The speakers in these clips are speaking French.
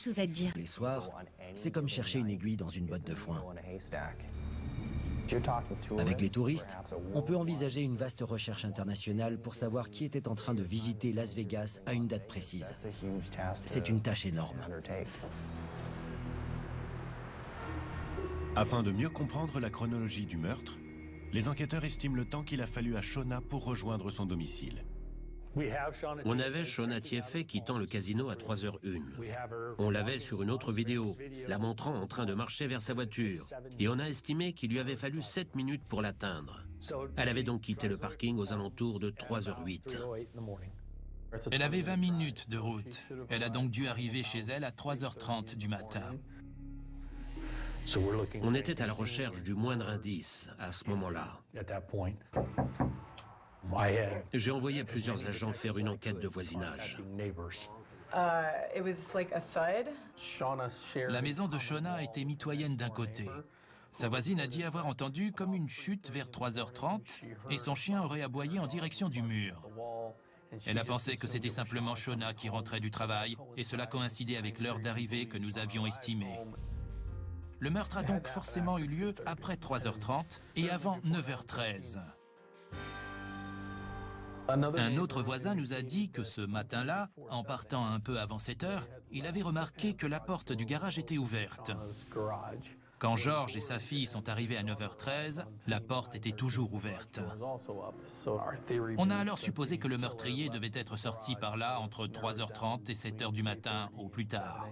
chose à te dire. Les soirs, c'est comme chercher une aiguille dans une botte de foin. Avec les touristes, on peut envisager une vaste recherche internationale pour savoir qui était en train de visiter Las Vegas à une date précise. C'est une tâche énorme. Afin de mieux comprendre la chronologie du meurtre, les enquêteurs estiment le temps qu'il a fallu à Shona pour rejoindre son domicile. On avait Shona Tieffé quittant le casino à 3h01. On l'avait sur une autre vidéo, la montrant en train de marcher vers sa voiture. Et on a estimé qu'il lui avait fallu 7 minutes pour l'atteindre. Elle avait donc quitté le parking aux alentours de 3h08. Elle avait 20 minutes de route. Elle a donc dû arriver chez elle à 3h30 du matin. On était à la recherche du moindre indice à ce moment-là. J'ai envoyé plusieurs agents faire une enquête de voisinage. La maison de Shona était mitoyenne d'un côté. Sa voisine a dit avoir entendu comme une chute vers 3h30 et son chien aurait aboyé en direction du mur. Elle a pensé que c'était simplement Shona qui rentrait du travail et cela coïncidait avec l'heure d'arrivée que nous avions estimée. Le meurtre a donc forcément eu lieu après 3h30 et avant 9h13. Un autre voisin nous a dit que ce matin-là, en partant un peu avant 7 heures, il avait remarqué que la porte du garage était ouverte. Quand George et sa fille sont arrivés à 9h13, la porte était toujours ouverte. On a alors supposé que le meurtrier devait être sorti par là entre 3h30 et 7h du matin au plus tard.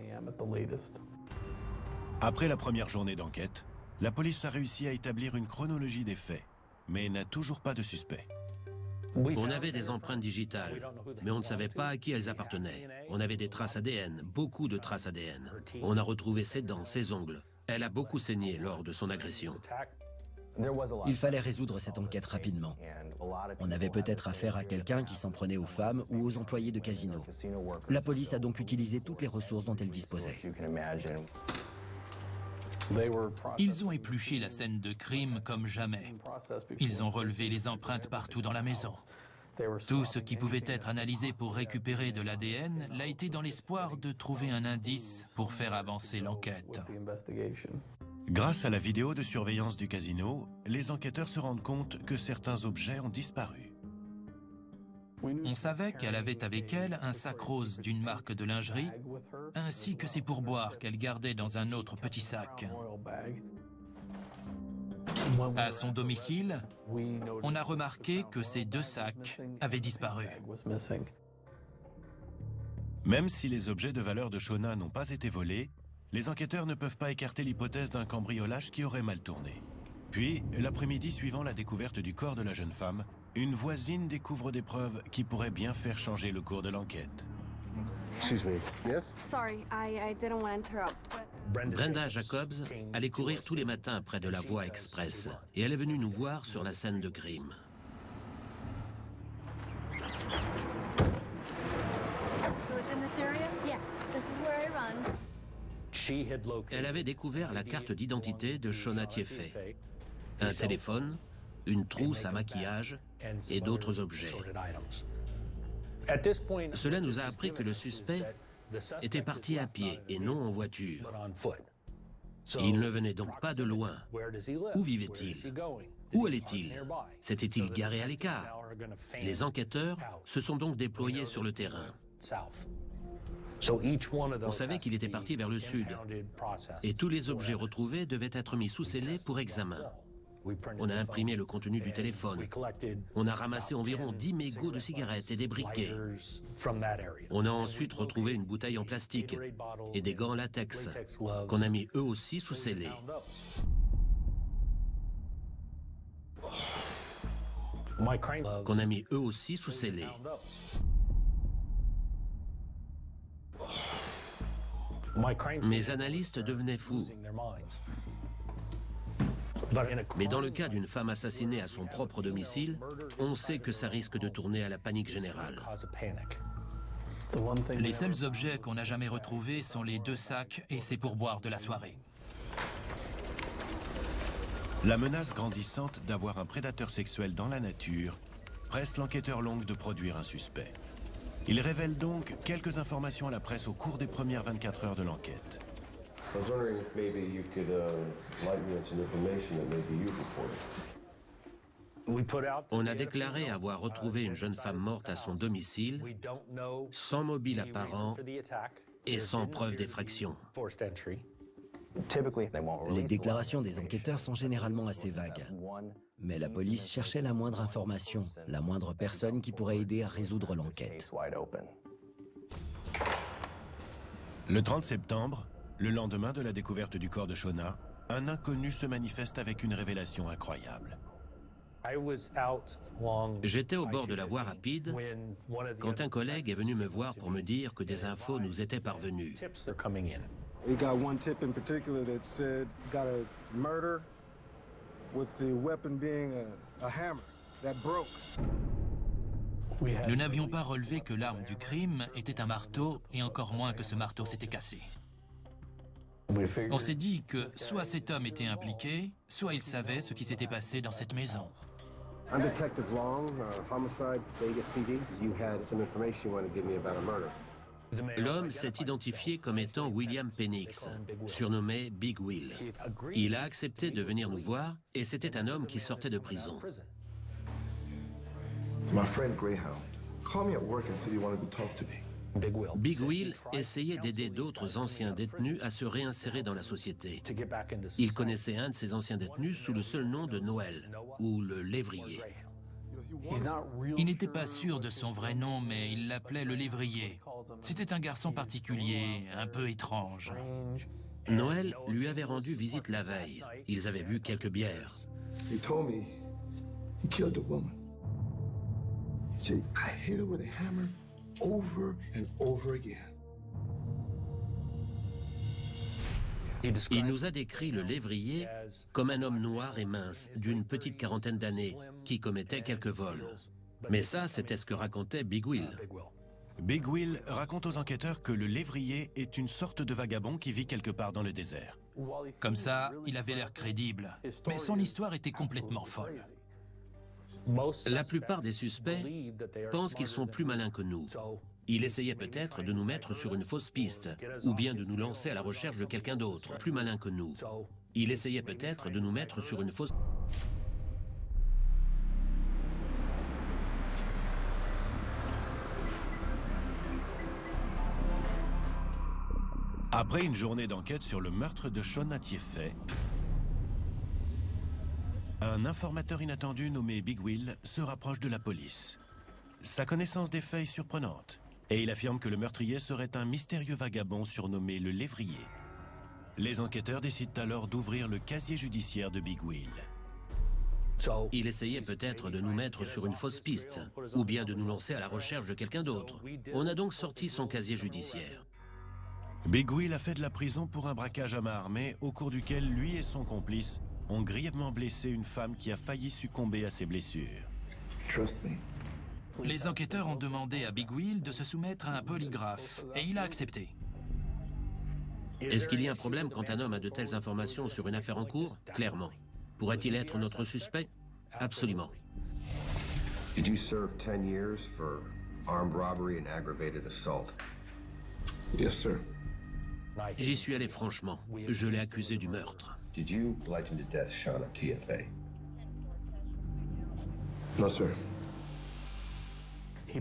Après la première journée d'enquête, la police a réussi à établir une chronologie des faits, mais n'a toujours pas de suspect. On avait des empreintes digitales, mais on ne savait pas à qui elles appartenaient. On avait des traces ADN, beaucoup de traces ADN. On a retrouvé ses dents, ses ongles. Elle a beaucoup saigné lors de son agression. Il fallait résoudre cette enquête rapidement. On avait peut-être affaire à quelqu'un qui s'en prenait aux femmes ou aux employés de casino. La police a donc utilisé toutes les ressources dont elle disposait. Ils ont épluché la scène de crime comme jamais. Ils ont relevé les empreintes partout dans la maison. Tout ce qui pouvait être analysé pour récupérer de l'ADN l'a été dans l'espoir de trouver un indice pour faire avancer l'enquête. Grâce à la vidéo de surveillance du casino, les enquêteurs se rendent compte que certains objets ont disparu. On savait qu'elle avait avec elle un sac rose d'une marque de lingerie, ainsi que ses pourboires qu'elle gardait dans un autre petit sac. À son domicile, on a remarqué que ces 2 sacs avaient disparu. Même si les objets de valeur de Shona n'ont pas été volés, les enquêteurs ne peuvent pas écarter l'hypothèse d'un cambriolage qui aurait mal tourné. Puis, l'après-midi suivant la découverte du corps de la jeune femme, une voisine découvre des preuves qui pourraient bien faire changer le cours de l'enquête. Excuse me. Yes? Sorry, I didn't want to interrupt. Brenda Jacobs allait courir tous les matins près de la voie express et elle est venue nous voir sur la scène de crime. So it's in this area? Yes, this is where I run. Elle avait découvert la carte d'identité de Shona Tieffé, un téléphone, une trousse à maquillage et d'autres objets. Cela nous a appris que le suspect était parti à pied et non en voiture. Il ne venait donc pas de loin. Où vivait-il? Où allait-il? S'était-il garé à l'écart? Les enquêteurs se sont donc déployés sur le terrain. On savait qu'il était parti vers le sud et tous les objets retrouvés devaient être mis sous scellé pour examen. On a imprimé le contenu du téléphone. On a ramassé environ 10 mégots de cigarettes et des briquets. On a ensuite retrouvé une bouteille en plastique et des gants en latex qu'on a mis eux aussi sous scellé. Qu'on a mis eux aussi sous scellé. Mes analystes devenaient fous. Mais dans le cas d'une femme assassinée à son propre domicile, on sait que ça risque de tourner à la panique générale. Les seuls objets qu'on n'a jamais retrouvés sont les 2 sacs et ses pourboires de la soirée. La menace grandissante d'avoir un prédateur sexuel dans la nature presse l'enquêteur Long de produire un suspect. Il révèle donc quelques informations à la presse au cours des premières 24 heures de l'enquête. I was wondering if maybe you could enlighten me on some information that maybe you've reported. On a déclaré avoir retrouvé une jeune femme morte à son domicile, sans mobile apparent et sans preuve d'effraction. Les déclarations des enquêteurs sont généralement assez vagues. Mais la police cherchait la moindre information, la moindre personne qui pourrait aider à résoudre l'enquête. Le 30 septembre, le lendemain de la découverte du corps de Shona, un inconnu se manifeste avec une révélation incroyable. J'étais au bord de la voie rapide quand un collègue est venu me voir pour me dire que des infos nous étaient parvenues. We got one tip in particular that said got a murder with the weapon being a hammer that broke. Nous n'avions pas relevé que l'arme du crime était un marteau, et encore moins que ce marteau s'était cassé. On s'est dit que soit cet homme était impliqué, soit il savait ce qui s'était passé dans cette maison. I'm Detective Long, Homicide, Vegas PD. You had some information you wanted to give me about a murder. L'homme s'est identifié comme étant William Penix, surnommé Big Will. Il a accepté de venir nous voir et c'était un homme qui sortait de prison. My friend Greyhound called me at work and said he wanted to talk to me. Big Will essayait d'aider d'autres anciens détenus à se réinsérer dans la société. Il connaissait un de ces anciens détenus sous le seul nom de Noël, ou le lévrier. Il n'était pas sûr de son vrai nom, mais il l'appelait le lévrier. C'était un garçon particulier, un peu étrange. Noël lui avait rendu visite la veille. Ils avaient bu quelques bières. He told me he killed a woman. He said, I hit her with a hammer over and over again. Il nous a décrit le lévrier comme un homme noir et mince, d'une petite quarantaine d'années, qui commettait quelques vols. Mais ça, c'était ce que racontait Big Will. Big Will raconte aux enquêteurs que le lévrier est une sorte de vagabond qui vit quelque part dans le désert. Comme ça, il avait l'air crédible. Mais son histoire était complètement folle. La plupart des suspects pensent qu'ils sont plus malins que nous. Il essayait peut-être de nous mettre sur une fausse piste, ou bien de nous lancer à la recherche de quelqu'un d'autre, plus malin que nous. Il essayait peut-être de nous mettre sur une fausse... Après une journée d'enquête sur le meurtre de Shona Tieffe, un informateur inattendu nommé Big Will se rapproche de la police. Sa connaissance des faits est surprenante, et il affirme que le meurtrier serait un mystérieux vagabond surnommé le lévrier. Les enquêteurs décident alors d'ouvrir le casier judiciaire de Big Will. Il essayait peut-être de nous mettre sur une fausse piste, ou bien de nous lancer à la recherche de quelqu'un d'autre. On a donc sorti son casier judiciaire. Big Will a fait de la prison pour un braquage à main armée, au cours duquel lui et son complice ont grièvement blessé une femme qui a failli succomber à ses blessures. Trust me. Les enquêteurs ont demandé à Big Will de se soumettre à un polygraphe, et il a accepté. Est-ce qu'il y a un problème quand un homme a de telles informations sur une affaire en cours? Clairement. Pourrait-il être notre suspect? Absolument. Did you serve 10 years for armed robbery and aggravated assault? Yes, sir. J'y suis allé franchement. Je l'ai accusé du meurtre. Did you bludgeon to death Shona Tieffe? No, sir.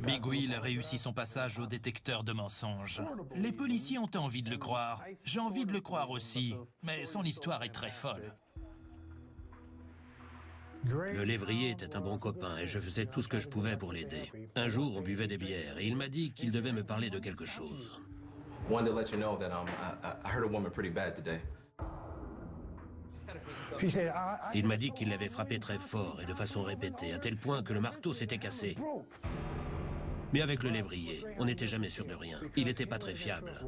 Big Will réussit son passage au détecteur de mensonges. Les policiers ont envie de le croire. J'ai envie de le croire aussi, mais son histoire est très folle. Le lévrier était un bon copain et je faisais tout ce que je pouvais pour l'aider. Un jour, on buvait des bières et il m'a dit qu'il devait me parler de quelque chose. Wanted to let you know that I hurt a woman pretty bad today. Il m'a dit qu'il l'avait frappé très fort et de façon répétée, à tel point que le marteau s'était cassé. Mais avec le lévrier, on n'était jamais sûr de rien. Il n'était pas très fiable.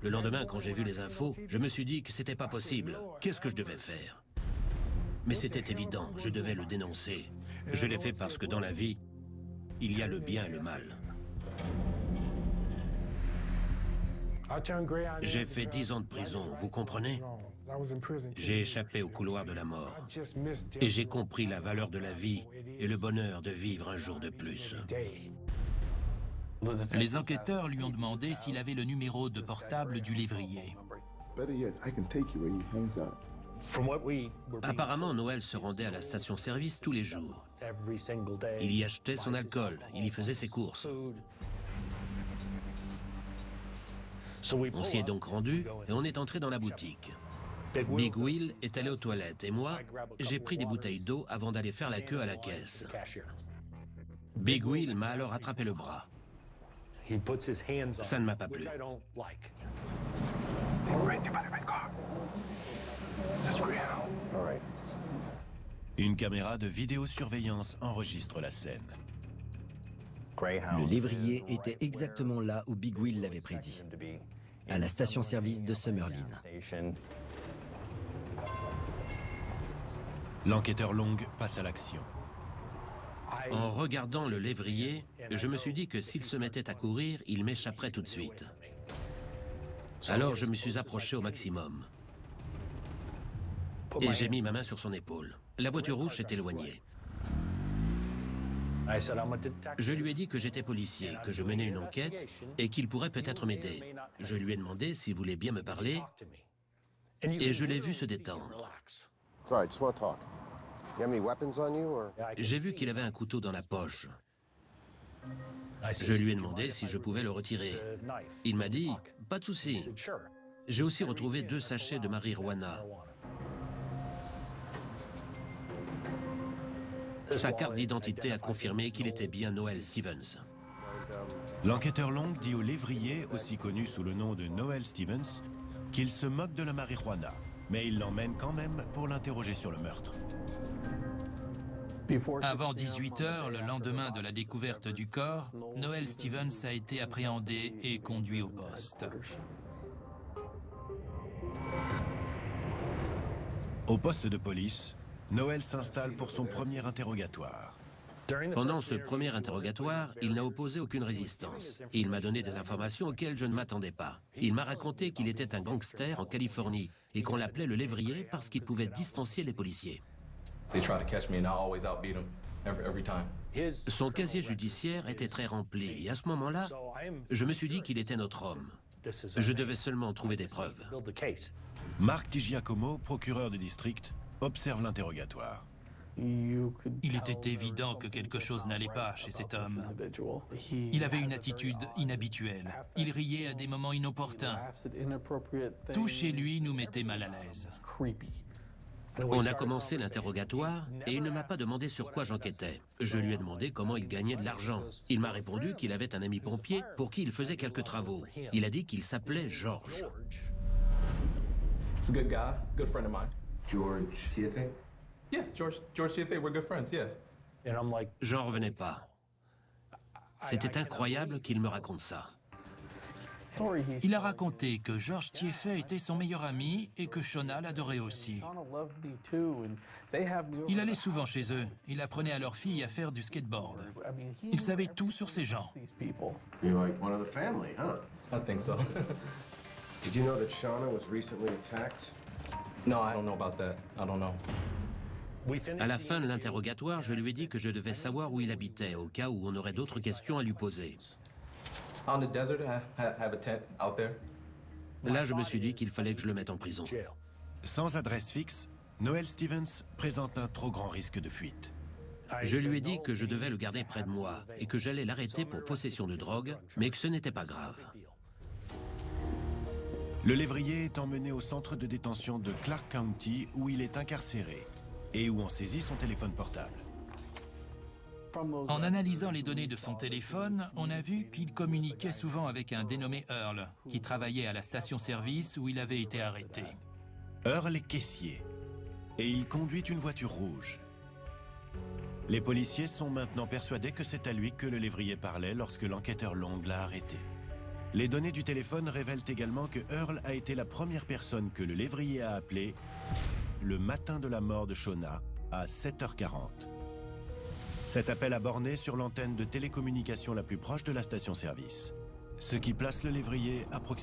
Le lendemain, quand j'ai vu les infos, je me suis dit que c'était pas possible. Qu'est-ce que je devais faire? Mais c'était évident, je devais le dénoncer. Je l'ai fait parce que dans la vie, il y a le bien et le mal. J'ai fait 10 ans de prison, vous comprenez? J'ai échappé au couloir de la mort. Et j'ai compris la valeur de la vie et le bonheur de vivre un jour de plus. Les enquêteurs lui ont demandé s'il avait le numéro de portable du lévrier. Apparemment, Noël se rendait à la station-service tous les jours. Il y achetait son alcool, il y faisait ses courses. On s'y est donc rendu et on est entré dans la boutique. Big Will est allé aux toilettes et moi, j'ai pris des bouteilles d'eau avant d'aller faire la queue à la caisse. Big Will m'a alors attrapé le bras. Ça ne m'a pas plu. Une caméra de vidéosurveillance enregistre la scène. Le lévrier était exactement là où Big Will l'avait prédit, à la station-service de Summerlin. L'enquêteur Long passe à l'action. En regardant le lévrier, je me suis dit que s'il se mettait à courir, il m'échapperait tout de suite. Alors je me suis approché au maximum. Et j'ai mis ma main sur son épaule. La voiture rouge s'est éloignée. Je lui ai dit que j'étais policier, que je menais une enquête et qu'il pourrait peut-être m'aider. Je lui ai demandé s'il voulait bien me parler et je l'ai vu se détendre. J'ai vu qu'il avait un couteau dans la poche. Je lui ai demandé si je pouvais le retirer. Il m'a dit « Pas de souci ». J'ai aussi retrouvé 2 sachets de marijuana. Sa carte d'identité a confirmé qu'il était bien Noel Stevens. L'enquêteur Long dit au lévrier, aussi connu sous le nom de Noel Stevens, qu'il se moque de la marijuana, mais il l'emmène quand même pour l'interroger sur le meurtre. Avant 18 h, le lendemain de la découverte du corps, Noel Stevens a été appréhendé et conduit au poste. Au poste de police, Noel s'installe pour son premier interrogatoire. Pendant ce premier interrogatoire, il n'a opposé aucune résistance. Il m'a donné des informations auxquelles je ne m'attendais pas. Il m'a raconté qu'il était un gangster en Californie et qu'on l'appelait le lévrier parce qu'il pouvait distancier les policiers. Son casier judiciaire était très rempli et à ce moment-là, je me suis dit qu'il était notre homme. Je devais seulement trouver des preuves. Mark DiGiacomo, procureur de district, observe l'interrogatoire. Il était évident que quelque chose n'allait pas chez cet homme. Il avait une attitude inhabituelle. Il riait à des moments inopportuns. Tout chez lui nous mettait mal à l'aise. On a commencé l'interrogatoire et il ne m'a pas demandé sur quoi j'enquêtais. Je lui ai demandé comment il gagnait de l'argent. Il m'a répondu qu'il avait un ami pompier pour qui il faisait quelques travaux. Il a dit qu'il s'appelait George. He's a good guy, good friend of mine. George TFA? Yeah, George TFA, we're good friends, yeah. J'en revenais pas. C'était incroyable qu'il me raconte ça. Il a raconté que George Tieffer était son meilleur ami et que Shona l'adorait aussi. Il allait souvent chez eux. Il apprenait à leur fille à faire du skateboard. Il savait tout sur ces gens. You're like one of the family, huh? I think so. Did you know that Shauna was recently attacked? No, I don't know about that. I don't know. À la fin de l'interrogatoire, je lui ai dit que je devais savoir où il habitait, au cas où on aurait d'autres questions à lui poser. On the desert, I have a tent out there. Là, je me suis dit qu'il fallait que je le mette en prison. Sans adresse fixe, Noel Stevens présente un trop grand risque de fuite. Je lui ai dit que je devais le garder près de moi et que j'allais l'arrêter pour possession de drogue, mais que ce n'était pas grave. Le lévrier est emmené au centre de détention de Clark County où il est incarcéré et où on saisit son téléphone portable. En analysant les données de son téléphone, on a vu qu'il communiquait souvent avec un dénommé Earl, qui travaillait à la station-service où il avait été arrêté. Earl est caissier et il conduit une voiture rouge. Les policiers sont maintenant persuadés que c'est à lui que le lévrier parlait lorsque l'enquêteur Long l'a arrêté. Les données du téléphone révèlent également que Earl a été la première personne que le lévrier a appelée le matin de la mort de Shona à 7h40. Cet appel a borné sur l'antenne de télécommunication la plus proche de la station-service, ce qui place le lévrier à proximité.